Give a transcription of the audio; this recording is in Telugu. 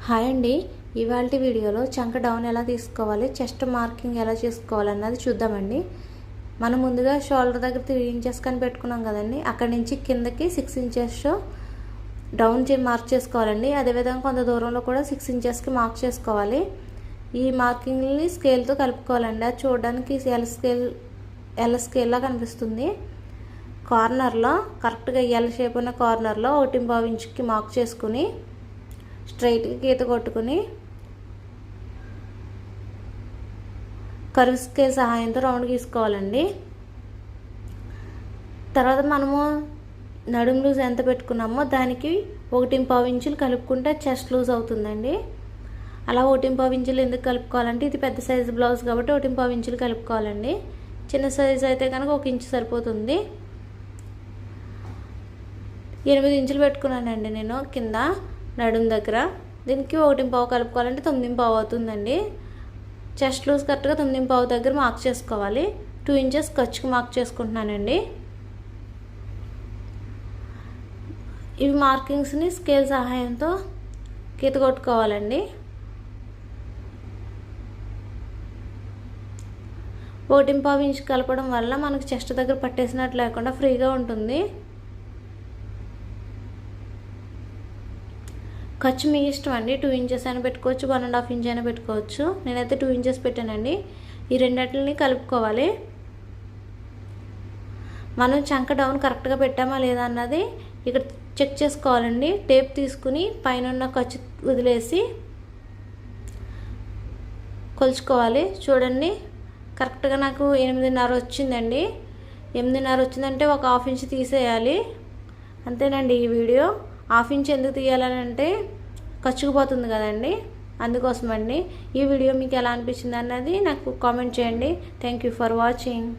హాయ్ అండి. ఇవాల్టి వీడియోలో చంక డౌన్ ఎలా తీసుకోవాలి, చెస్ట్ మార్కింగ్ ఎలా చేసుకోవాలి అన్నది చూద్దామండి. మనం ముందుగా షోల్డర్ దగ్గర 3 ఇంచెస్ కని పెట్టుకున్నాం కదండి, అక్కడి నుంచి కిందకి 6 ఇంచెస్ డౌన్ మార్క్ చేసుకోవాలండి. అదేవిధంగా కొంత దూరంలో కూడా 6 ఇంచెస్కి మార్క్ చేసుకోవాలి. ఈ మార్కింగ్ని స్కేల్తో కలుపుకోవాలండి. అది చూడడానికి ఎల్ స్కేల్లా కనిపిస్తుంది. కార్నర్లో కరెక్ట్గా ఎల్ షేప్ ఉన్న కార్నర్లో 1.5 ఇంచుకి మార్క్ చేసుకుని స్ట్రైట్గా గీత కొట్టుకుని కర్వ్ స్కేల్ సహాయంతో రౌండ్ గీసుకోవాలండి. తర్వాత మనము నడుం లూజ్ ఎంత పెట్టుకున్నామో దానికి 1.5 ఇంచులు కలుపుకుంటే చెస్ట్ లూజ్ అవుతుందండి. అలా 1.5 ఇంచులు ఎందుకు కలుపుకోవాలంటే ఇది పెద్ద సైజు బ్లౌజ్ కాబట్టి 1.5 ఇంచులు కలుపుకోవాలండి. చిన్న సైజు అయితే కనుక 1 ఇంచు సరిపోతుంది. 8 ఇంచులు పెట్టుకున్నానండి నేను కింద నడుం దగ్గర. దీనికి 1.5 కలుపుకోవాలంటే 9.5 అవుతుందండి. చెస్ట్ లూజ్ కరెక్ట్గా 9.5 దగ్గర మార్క్ చేసుకోవాలి. 2 ఇంచెస్ ఖర్చుకి మార్క్ చేసుకుంటున్నానండి. ఇవి మార్కింగ్స్ని స్కేల్ సహాయంతో గీత కొట్టుకోవాలండి. 1.5 ఇంచ్ కలపడం వల్ల మనకు చెస్ట్ దగ్గర పట్టేసినట్టు లేకుండా ఫ్రీగా ఉంటుంది. ఖర్చు మీ ఇష్టం అండి. 2 ఇంచెస్ అయినా పెట్టుకోవచ్చు, 1.5 ఇంచ్ అయినా పెట్టుకోవచ్చు. నేనైతే 2 ఇంచెస్ పెట్టానండి. ఈ రెండింటిని కలుపుకోవాలి. మనం చంక డౌన్ కరెక్ట్గా పెట్టామా లేదా అన్నది ఇక్కడ చెక్ చేసుకోవాలండి. టేప్ తీసుకుని పైన ఉన్న ఖర్చు వదిలేసి కొలుచుకోవాలి. చూడండి, కరెక్ట్గా నాకు 8.5 వచ్చిందండి. 8.5 వచ్చిందంటే ఒక 1/2 ఇంచ్ తీసేయాలి. అంతేనండి ఈ వీడియో. 1/2 ఇంచ్ ఎందుకు తీయాలని అంటే ఖర్చుకుపోతుంది కదండి, అందుకోసమండి. ఈ వీడియో మీకు ఎలా అనిపించింది అన్నది నాకు కామెంట్ చేయండి. Thank you for watching.